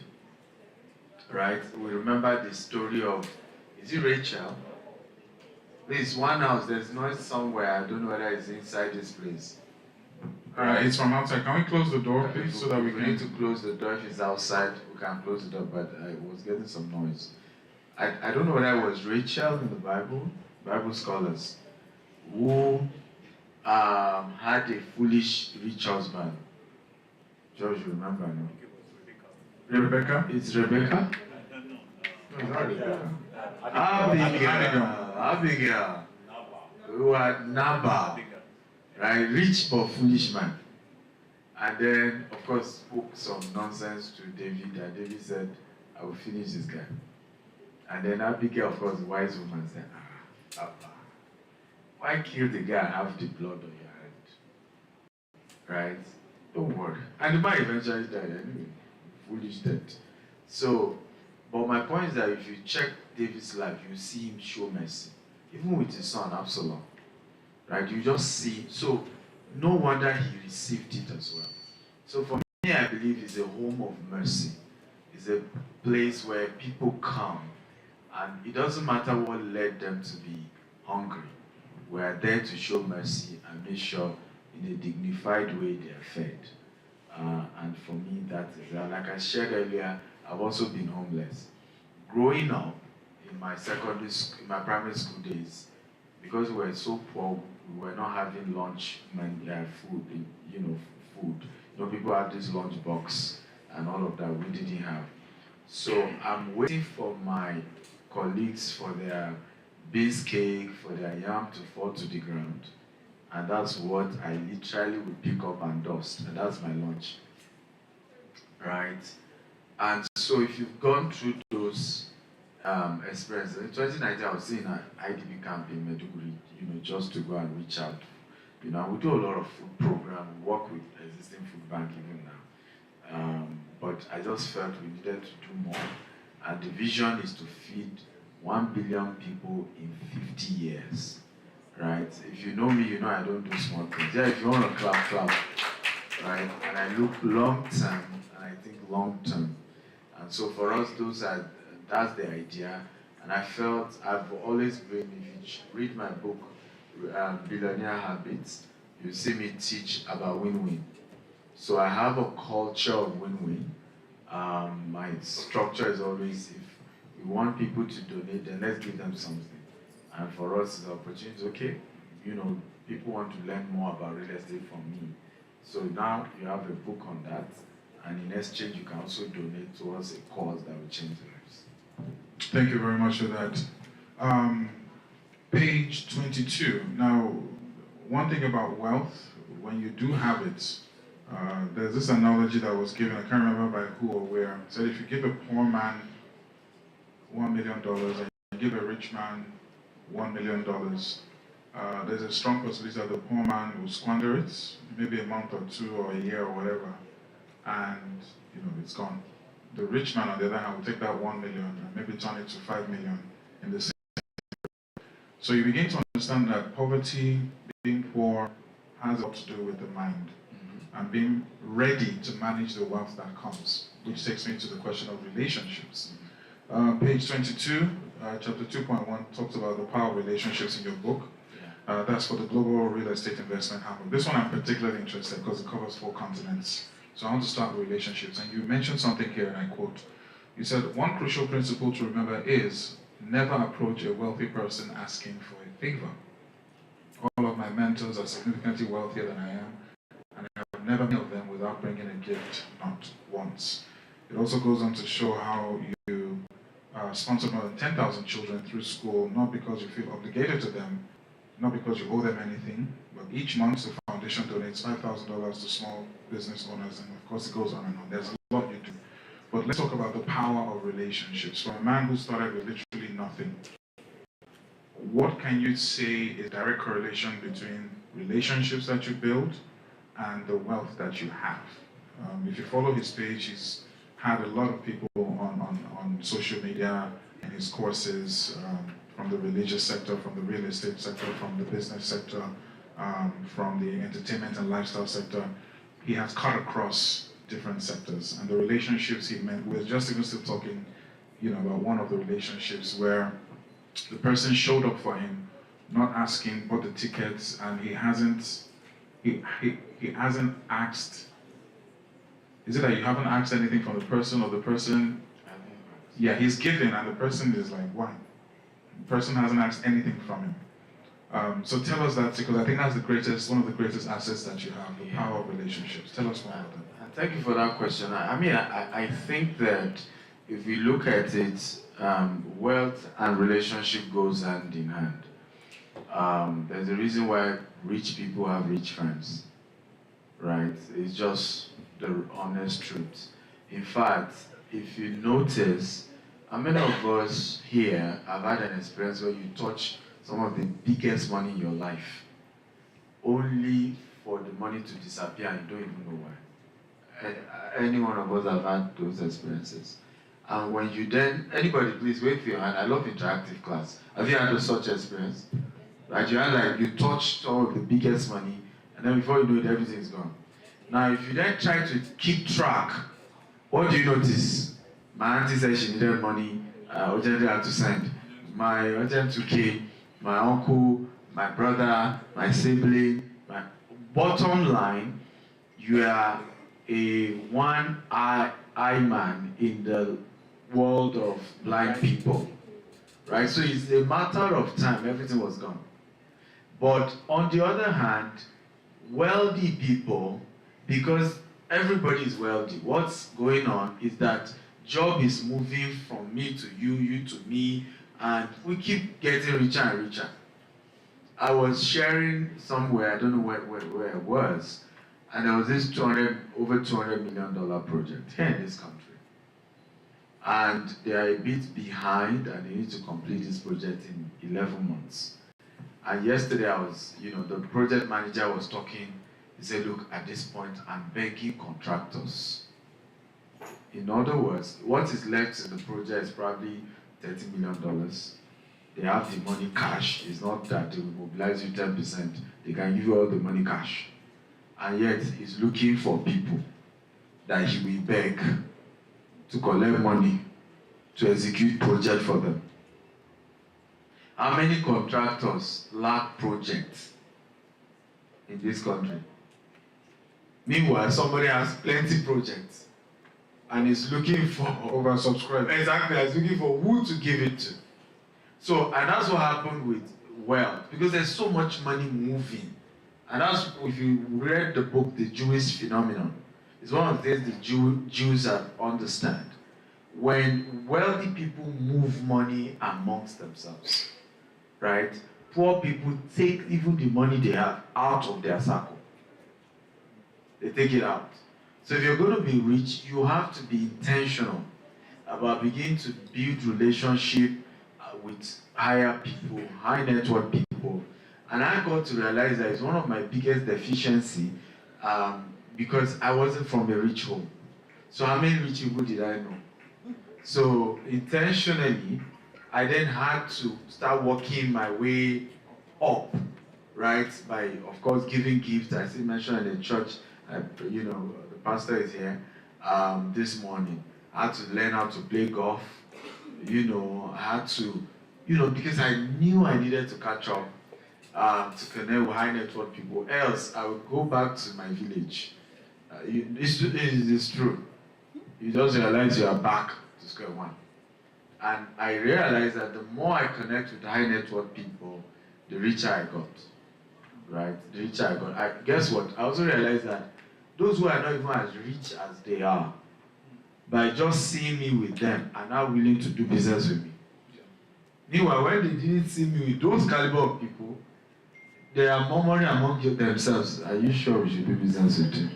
Right? We remember the story of, is it Rachel? There's one house, there's noise somewhere, I don't know whether it's inside this place.
It's from outside. Can we close the door, please, so that we
need
can...
to close the door. If it's outside, we can close the door, but I was getting some noise. I don't know whether it was Rachel in the Bible scholars, who had a foolish rich husband. George, you remember, no?
Rebecca?
It's Rebecca? No, it's not Rebecca. Abigail. Who had Nabal. Right, rich but foolish man. And then, of course, spoke some nonsense to David, and David said, I will finish this guy. And then Abigail, of course, the wise woman said, Papa, why kill the guy and have the blood on your hand? Right? Don't worry. And the man eventually died anyway. publish that. So, but my point is that if you check David's life, you see him show mercy, even with his son Absalom, right? You just see. So, no wonder he received it as well. So for me, I believe it's a home of mercy. It's a place where people come, and it doesn't matter what led them to be hungry. We are there to show mercy and make sure in a dignified way they are fed. And for me, that is like I shared earlier, I've also been homeless. Growing up in my primary school days, because we were so poor, we were not having lunch and food, food. People had this lunch box and all of that we didn't have. So I'm waiting for my colleagues for their beans cake, for their yam to fall to the ground. And that's what I literally would pick up and dust. And that's my lunch. Right? And so if you've gone through those experiences, in 2019 I was in an IDP camp in Maiduguri, just to go and reach out. We do a lot of food program, we work with existing food bank even now. But I just felt we needed to do more. And the vision is to feed 1 billion people in 50 years. Right? If you know me, you know I don't do small things. Yeah, if you want to clap, right? And I look long term, and I think long term. And so for us, that's the idea. And I felt I've always been, if you read my book, Billionaire Habits, you see me teach about win-win. So I have a culture of win-win. My structure is always, if we want people to donate, then let's give them something. And for us, it's an opportunity, okay, people want to learn more about real estate from me. So now you have a book on that, and in exchange, you can also donate towards a cause that will change lives.
Thank you very much for that. Page 22. Now, one thing about wealth, when you do have it, there's this analogy that was given, I can't remember by who or where. It said if you give a poor man $1 million and you give a rich man $1 million, there's a strong possibility that the poor man will squander it, maybe a month or two or a year or whatever, and it's gone. The rich man, on the other hand, will take that 1 million and maybe turn it to 5 million in the same. So you begin to understand that poverty, being poor, has a lot to do with the mind, and being ready to manage the wealth that comes, which takes me to the question of relationships. Page 22, chapter 2.1 talks about the power of relationships in your book. That's for the Global Real Estate Investment Handbook. This one I'm particularly interested because it covers 4 continents. So I want to start with relationships. And you mentioned something here, and I quote. You said, one crucial principle to remember is never approach a wealthy person asking for a favor. All of my mentors are significantly wealthier than I am, and I have never met them without bringing a gift, not once. It also goes on to show how you sponsor more than 10,000 children through school, not because you feel obligated to them, not because you owe them anything, but each month the foundation donates $5,000 to small business owners, and of course it goes on and on. There's a lot you do. But let's talk about the power of relationships. From a man who started with literally nothing, what can you say is direct correlation between relationships that you build and the wealth that you have? If you follow his page, he's had a lot of people on social media and his courses, from the religious sector, from the real estate sector, from the business sector, from the entertainment and lifestyle sector. He has cut across different sectors, and the relationships he met, we're just even still talking, about one of the relationships where the person showed up for him, not asking, bought the tickets, and he hasn't asked. Is it that you haven't asked anything from the person, or the person? Yeah, he's given, and the person is like, why? The person hasn't asked anything from him. So tell us that, because I think that's one of the greatest assets that you have, the power of relationships. Tell us more about that.
Thank you for that question. I think that if we look at it, wealth and relationship goes hand in hand. There's a reason why rich people have rich friends, right? It's just the honest truth. In fact, if you notice, many of us here have had an experience where you touch some of the biggest money in your life, only for the money to disappear and you don't even know why. any one of us have had those experiences. And when you then, anybody please wait for your hand. I love interactive class. Have you had such experience? Right, you had like, you touched all of the biggest money, and then before you know it, everything's gone. Now, if you then try to keep track, what do you notice? My auntie said she needed money, urgently had to send. My urgent 2K, my uncle, my brother, my sibling, my bottom line, you are a one-eye man in the world of blind people, right? So it's a matter of time, everything was gone. But on the other hand, wealthy people, because everybody is wealthy, what's going on is that job is moving from me to you, you to me, and we keep getting richer and richer. I was sharing somewhere, I don't know where it was, and there was this over $200 million project here in this country. And they are a bit behind, and they need to complete this project in 11 months. And yesterday I was, the project manager was talking. He said, look, at this point, I'm begging contractors. In other words, what is left in the project is probably $30 million. They have the money cash. It's not that they will mobilize you 10%. They can give you all the money cash. And yet, he's looking for people that he will beg to collect money to execute project for them. How many contractors lack projects in this country? Meanwhile, somebody has plenty projects and is looking for
oversubscribed.
Exactly, is looking for who to give it to. So, and that's what happened with wealth, because there's so much money moving. And that's, if you read the book, The Jewish Phenomenon, it's one of the things the Jews have understand. When wealthy people move money amongst themselves, right? Poor people take even the money they have out of their circle. They take it out. So if you're going to be rich, you have to be intentional about beginning to build relationship with higher people, high net worth people. And I got to realize that it's one of my biggest deficiency because I wasn't from a rich home. So how many rich people did I know? So intentionally, I then had to start working my way up, right? By, of course, giving gifts. I still mentioned in the church, the pastor is here this morning. I had to learn how to play golf. I had to, because I knew I needed to catch up to connect with high net worth people. Else, I would go back to my village. It's true. You just realize you are back to square one. And I realized that the more I connect with high net worth people, the richer I got. Right? The richer I got. Guess what? I also realized that those who are not even as rich as they are, by just seeing me with them, are now willing to do business with me. Meanwhile, when they didn't see me with those caliber of people, they are murmuring among themselves. Are you sure we should do business with you?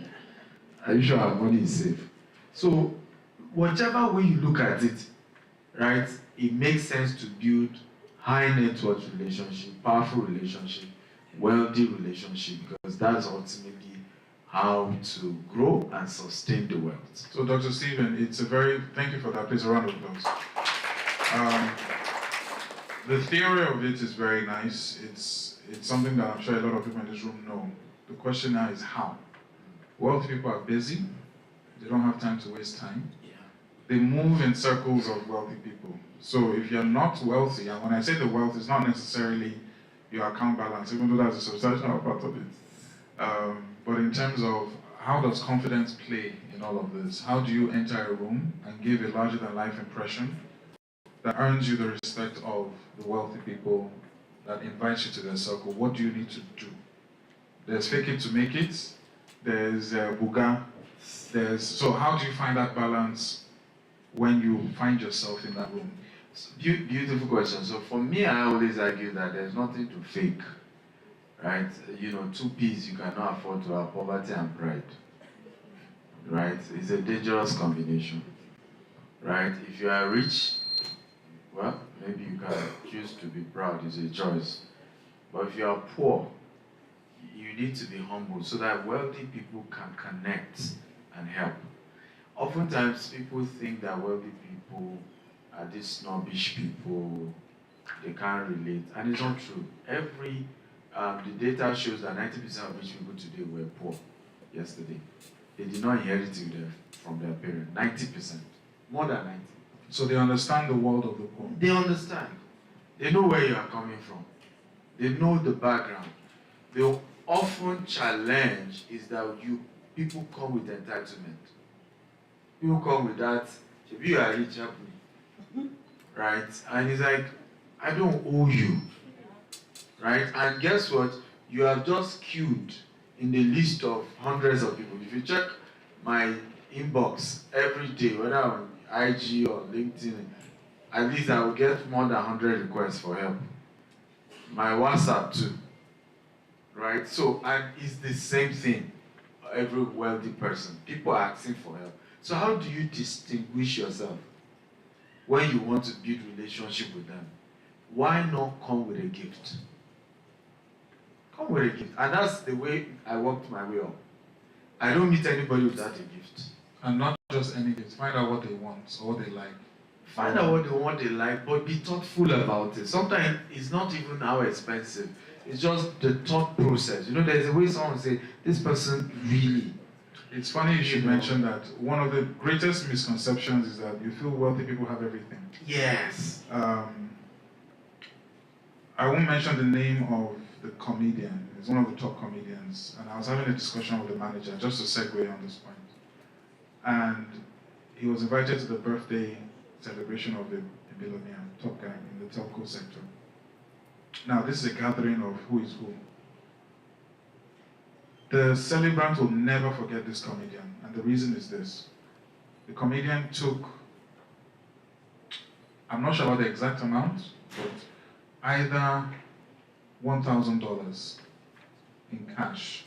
Are you sure our money is safe? So, whichever way you look at it, right, it makes sense to build high net worth relationship, powerful relationship, wealthy relationship, because that's ultimately how to grow and sustain the wealth.
So, Dr. Stephen, thank you for that. Please, a round of applause. The theory of it is very nice. It's something that I'm sure a lot of people in this room know. The question now is how. Wealthy people are busy. They don't have time to waste time.
Yeah.
They move in circles of wealthy people. So if you're not wealthy, and when I say the wealth, it's not necessarily your account balance, even though that's a substantial part of it. But in terms of how does confidence play in all of this? How do you enter a room and give a larger-than-life impression that earns you the respect of the wealthy people, that invites you to their circle? What do you need to do? There's fake it to make it. There's buga. So how do you find that balance when you find yourself in that room?
Beautiful question. So for me, I always argue that there's nothing to fake, right? Two P's you cannot afford to have: poverty and pride, right? It's a dangerous combination, right? If you are rich, well, maybe you can choose to be proud, it's a choice. But if you are poor, you need to be humble so that wealthy people can connect and help. Oftentimes, people think that wealthy people are these snobbish people, they can't relate, and it's not true. The data shows that 90% of rich people today were poor yesterday. They did not inherit it from their parents. 90%, more than 90.
So they understand the world of the poor.
They understand. They know where you are coming from. They know the background. The often challenge is that people come with entitlement. People come with that, if you are rich, help me. Right? And it's like, I don't owe you. Right? And guess what? You have just queued in the list of hundreds of people. If you check my inbox every day, whether on IG or LinkedIn, at least I will get more than 100 requests for help. My WhatsApp too. Right? So, and it's the same thing. Every wealthy person, people are asking for help. So how do you distinguish yourself when you want to build relationship with them? Why not come with a gift? Come with a gift. And that's the way I worked my way up. I don't meet anybody without a gift.
And not just any gift. Find out what they want or what they like.
Find out what they want, they like, but be thoughtful about it. Sometimes it's not even how expensive. It's just the thought process. You know, there's a way someone say, this person really.
It's funny you should mention that. One of the greatest misconceptions is that you feel wealthy people have everything.
Yes.
I won't mention the name of the comedian. He's one of the top comedians. And I was having a discussion with the manager, just to segue on this point. And he was invited to the birthday celebration of a billionaire, top guy in the telco sector. Now, this is a gathering of who is who. The celebrant will never forget this comedian, and the reason is this. The comedian took, I'm not sure about the exact amount, but either $1,000 in cash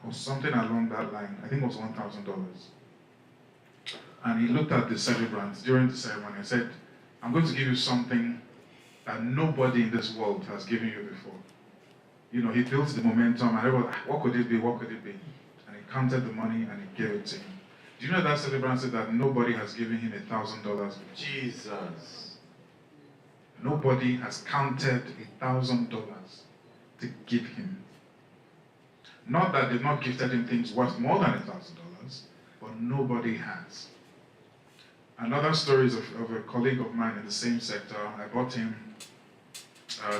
or something along that line. I think it was $1,000. And he looked at the celebrant during the ceremony and said, I'm going to give you something that nobody in this world has given you before. You know, he built the momentum and everyone, what could it be, what could it be? And he counted the money and he gave it to him. Do you know that celebrant said that nobody has given him $1,000 before?
Jesus.
Nobody has counted $1,000 to give him. Not that they've not gifted him things worth more than $1,000, but nobody has. Another story is of a colleague of mine in the same sector. I bought him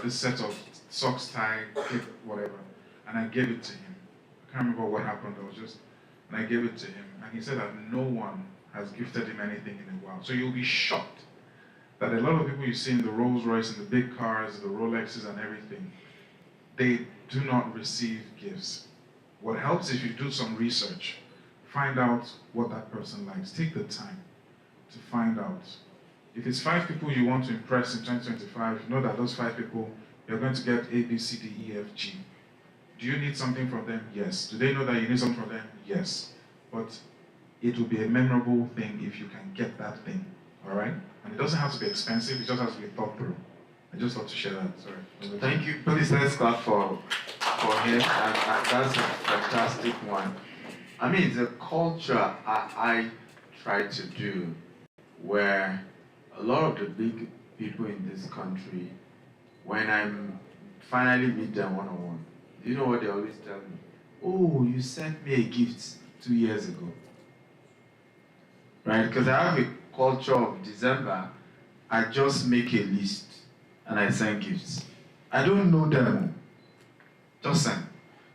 this set of socks, tie, clip, whatever, and I gave it to him. I can't remember what happened. And I gave it to him, and he said that no one has gifted him anything in a while. So you'll be shocked that a lot of people you see in the Rolls Royce and the big cars, the Rolexes and everything, they do not receive gifts. What helps if you do some research, find out what that person likes. Take the time to find out. If it's 5 people you want to impress in 2025, know that those 5 people, you're going to get A, B, C, D, E, F, G. Do you need something from them? Yes. Do they know that you need something from them? Yes. But it will be a memorable thing if you can get that thing, all right? And it doesn't have to be expensive, it just has to be thought through. I just thought to share that, sorry.
Thank you. Please let's clap for him. And that's a fantastic one. I mean, it's a culture I try to do where a lot of the big people in this country, when I finally meet them one-on-one, you know what they always tell me? Oh, you sent me a gift 2 years ago. Right? Because I have a culture of December, I just make a list and I send gifts. I don't know them. Just send.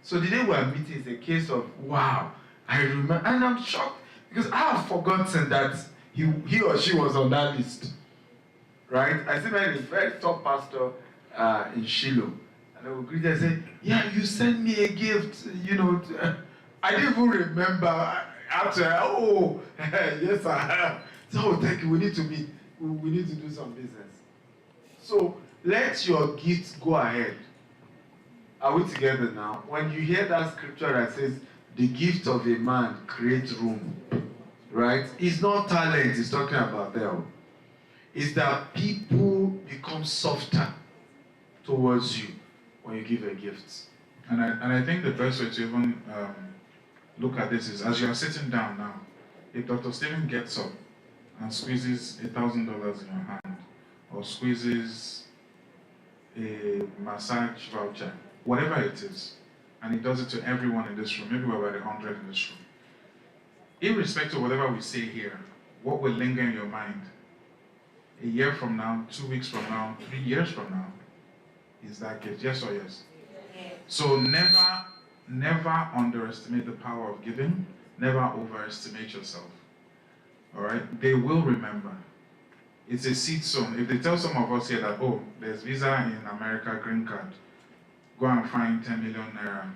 So the day we are meeting is a case of, wow, I remember, and I'm shocked because I have forgotten that he or she was on that list. Right? I see my very top pastor in Shiloh, and I will greet her and say, yeah, you sent me a gift, you know. I didn't even remember. After, oh, yes, I have. So thank you, we need to meet. We need to do some business. So let your gifts go ahead. Are we together now? When you hear that scripture that says, the gift of a man creates room, right? It's not talent it's talking about there. It's that people become softer towards you when you give a gift.
And I think the best way to even look at this is, as you are sitting down now, if Dr. Stephen gets up and squeezes $1,000 in your hand, or squeezes a massage voucher, whatever it is, and he does it to everyone in this room, maybe we're about 100 in this room, irrespective of whatever we say here, what will linger in your mind a year from now, 2 weeks from now, 3 years from now, is that gift, yes or yes? So never underestimate the power of giving, never overestimate yourself, all right? They will remember. It's a seed sown. If they tell some of us here that, oh, there's visa in America, green card, go and find 10 million naira.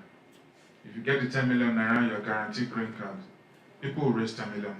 If you get the 10 million naira, you're guaranteed green card. People will raise 10 million naira.